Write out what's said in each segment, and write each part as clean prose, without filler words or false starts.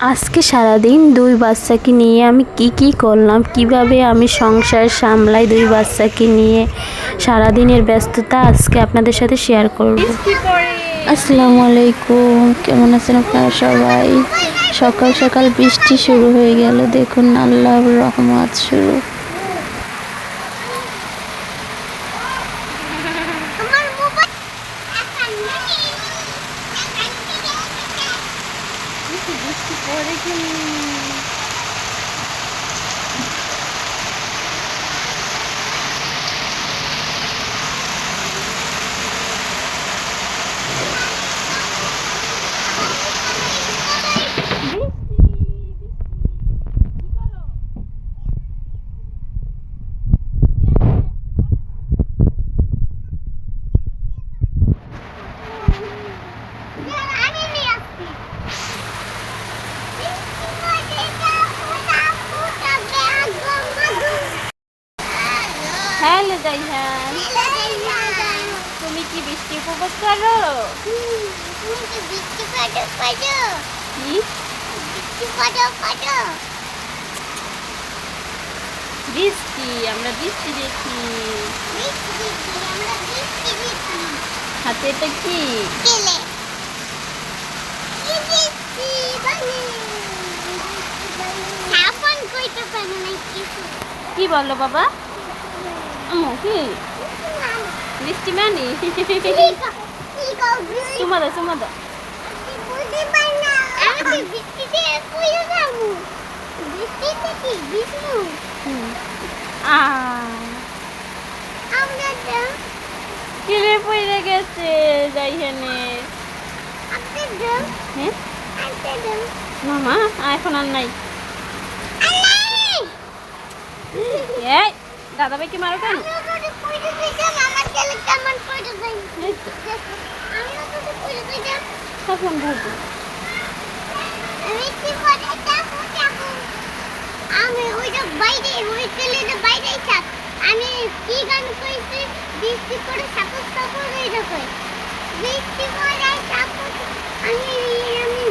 আজকে সারাদিন দুই বাচ্চাকে নিয়ে আমি কি করলাম, কিভাবে আমি সংসার সামলাই দুই বাচ্চাকে নিয়ে সারাদিনের ব্যস্ততা আজকে আপনাদের সাথে শেয়ার করব। আসসালামু আলাইকুম, কেমন আছেন আপনারা সবাই? সকাল সকাল বৃষ্টি শুরু হয়ে গেল, দেখুন আল্লাহর রহমত শুরু। হ্যালো জাইহান, তুমি কি বৃষ্টি উপভোগ করো? বৃষ্টি, আমরা বৃষ্টি দেখি। হাতে এটা কি? কি বলো বাবা? কি বৃষ্টি মানে? চুমা দাও, চুমা দাও। কিলে পড়ে গেছে যাইখানে। মামা এখন আর নাই। দাদা ভাই কি মারো কেন? তখন ভাবো আমি ওইটা বাইরে ওই ছেলেটা বাইরে থাক। আমি কি গান কইছি? বৃষ্টি পড়ে সাপোজ সাপোজ এইটা কই। বৃষ্টি পড়ে সাপোজ আমি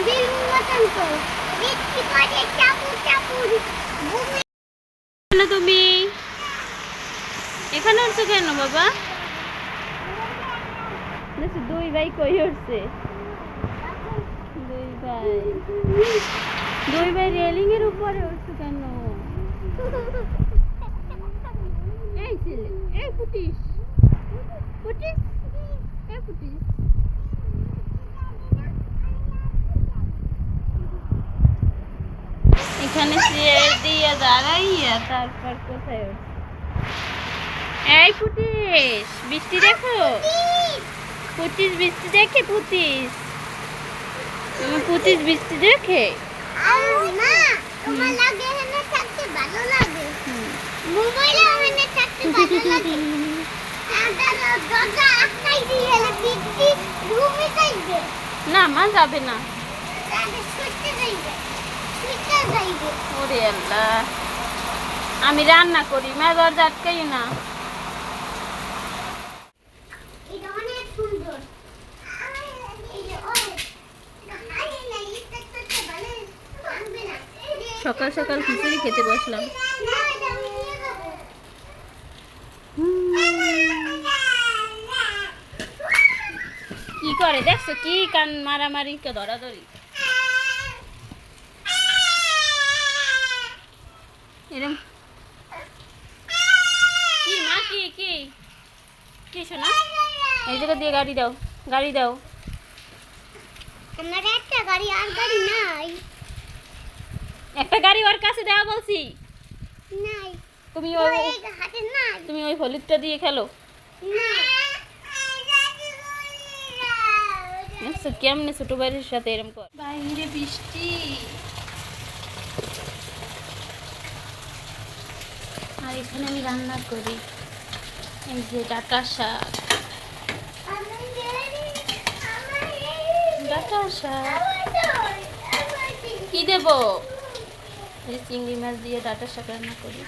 বেলুন মতন কই। বৃষ্টি পড়ে সাপোজ সাপোজ কেন তুমি এখানে উঠছো কেন বাবা? দেখছি দুই ভাই কই উঠছে। দুই ভাই রেলিং এর উপরে উঠছে কেন? এই ছেলে, এই ফুটিস ফুটিস, এই ফুটিস। এখানে চেয়ার দিয়ে দাঁড়াইয়া তারপর কোথায় উঠছে? এই ফুটিস, বৃষ্টি দেখো। ফুটিস বৃষ্টি দেখে? ফুটিস তুমি পুতিস বৃষ্টি দেখে? মা তোমার লাগে এখানে থাকতে ভালো লাগে। মোবাইলে এখানে থাকতে ভালো লাগে। দাদা আকাই দিয়ে বৃষ্টি রুমে যাইবে না? মা যাবে না, দাদা শুতে যাইবে, শুতে যাইবে। ওরে আল্লাহ, আমি রান্না করি, মা দরজা আটকাই না। এটা অনেক সুন্দর। সকাল সকাল খিচুড়ি খেতে বসলাম। কি করে দেখছো? কি কান মারামারি, কে ধরাধরি। এরম কি মা? কি কি কি শোনা? এই জায়গা দিয়ে গাড়ি দাও, গাড়ি দাও। আমার একটা গাড়ি, আর গাড়ি নাই। একটা গাড়ি ওর কাছে দেওয়া বলছি। নাই। তুমি ওই হাতে না, তুমি ওই হলুদটা দিয়ে খেলো না। আচ্ছা, কেমনে ছোট ভাইয়ের সাথে এরকম কর? বাইরে বৃষ্টি আর এখানে আমি রান্না করি। এই যে ডাটা শাক, ডাটা শাক কি দেবো? চিংড়ি মাছ দিয়ে ডাটা শাক রান্না করি।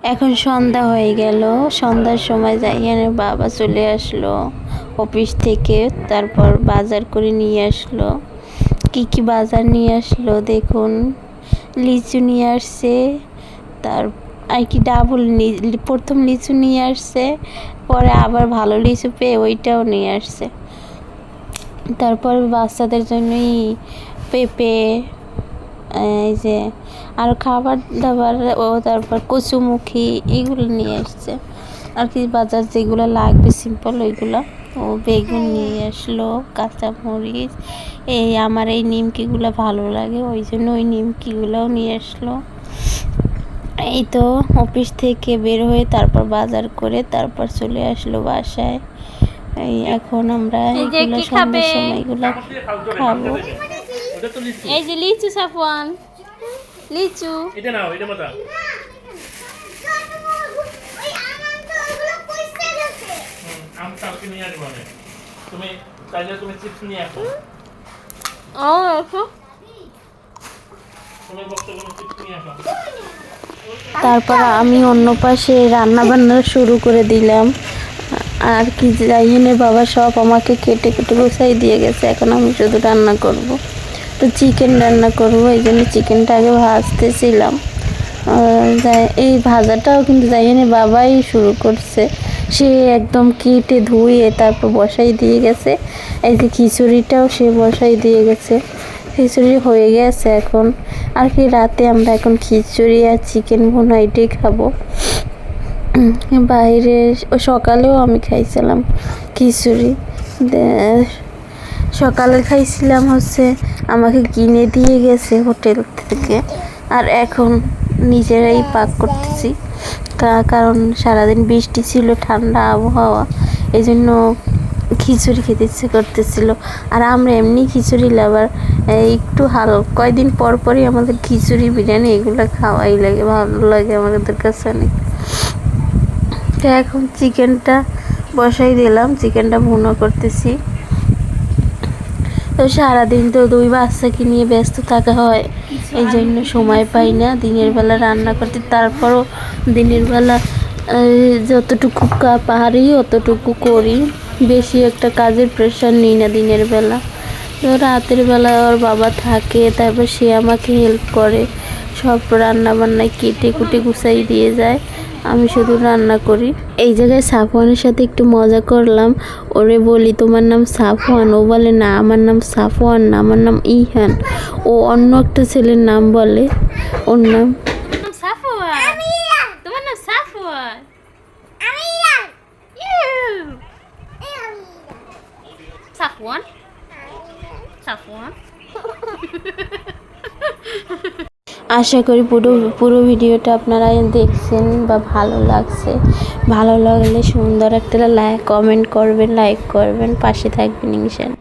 এখন সন্ধ্যা হয়ে গেল। সন্ধ্যার সময় জাইয়ানের বাবা চলে আসলো অফিস থেকে, তারপর বাজার করে নিয়ে আসলো। কি কি বাজার নিয়ে আসলো দেখুন। লিচু নিয়ে আসছে, তার আর কি ডাবল প্রথম লিচু নিয়ে আসছে, পরে আবার ভালো লিচু পেয়ে ওইটাও নিয়ে আসছে। তারপর বাচ্চাদের জন্যই পেঁপে, এই যে আর খাবার দাবার ও, তারপর কচুমুখী এগুলো নিয়ে আসছে আর কি। বাজার যেগুলো লাগবে সিম্পল ওইগুলো। ও বেগুন নিয়ে আসলো, কাঁচামরিচ, এই আমার এই নিমকিগুলো ভালো লাগে ওই জন্য ওই নিমকিগুলোও নিয়ে আসলো। এই তো অফিস থেকে বের হয়ে তারপর বাজার করে তারপর চলে আসলো বাসায়। এই এখন আমরা এগুলো সন্ধ্যার সময় এগুলো খাবো। এই যে লিচু সাফওয়ান, লিচু এটা নাও, এটা মাথা আম কালকে নিয়ে আসবো আমি। তুমি চাইলে তুমি চিপস নিয়ে আসো। ও দেখো। তুমি বক্সে কোনো চিপস নিয়ে আসো। তারপর আমি অন্য পাশে রান্না বান্না শুরু করে দিলাম আর কি। জাইয়ানের বাবা সব আমাকে কেটে কেটে বসাই দিয়ে গেছে, এখন আমি শুধু রান্না করব। তো চিকেন রান্না করব, এই জন্য চিকেনটা আগে ভাজতেছিলাম। এই ভাজাটাও কিন্তু জাইয়ানের বাবাই শুরু করছে, সে একদম কেটে ধুয়ে তারপর বসাই দিয়ে গেছে। এই যে খিচুড়িটাও সে বসাই দিয়ে গেছে, খিচুড়ি হয়ে গেছে এখন। আর কি রাতে আমরা এখন খিচুড়ি আর চিকেন ভুনা এটাই খাবো। বাইরে সকালেও আমি খাইছিলাম খিচুড়ি, সকালে খাইছিলাম হচ্ছে আমাকে কিনে দিয়ে গেছে হোটেল থেকে, আর এখন নিজেরাই পাক করতেছি। কারণ সারাদিন বৃষ্টি ছিল, ঠান্ডা আবহাওয়া, এই জন্য খিচুড়ি খেতে ইচ্ছে করতেছিল। আর আমরা এমনি খিচুড়ি লাভার, একটু কয়দিন পর পরই আমাদের খিচুড়ি বিরিয়ানি এগুলো খাওয়াই লাগে, ভালো লাগে আমাদের কাছে অনেক। তো এখন চিকেনটা বসাই দিলাম, চিকেনটা ভুনা করতেছি। তো সারাদিন তো দুই বাচ্চাকে নিয়ে ব্যস্ত থাকা হয়, এই জন্য সময় পাই না দিনের বেলা রান্না করতে। তারপরও দিনের বেলা যতটুকু পারি অতটুকু করি, বেশি একটা কাজের প্রেশার নিই না দিনের বেলা। তো রাতের বেলা ওর বাবা থাকে, তারপর সে আমাকে হেল্প করে, সব রান্না বান্নায় কেটে কুটে গুছাই দিয়ে যায়, আমি শুধু রান্না করি। এই জায়গায় সাফওয়ানের সাথে একটু মজা করলাম, ওরে বলি তোমার নাম সাফওয়ান, ও বলে না আমার নাম সাফওয়ান না, আমার নাম ইহান। ও অন্য একটা ছেলের নাম বলে, ওর নাম সাফওয়ান। তোমার নাম সাফওয়ান? সাফওয়ান, সাফওয়ান। আশা করি পুরো ভিডিওটা আপনারা দেখছেন বা ভালো লাগছে। ভালো লাগলে সুন্দর একটা কমেন্ট করবেন, লাইক করবেন, পাশে থাকবেন ইনশাআল্লাহ।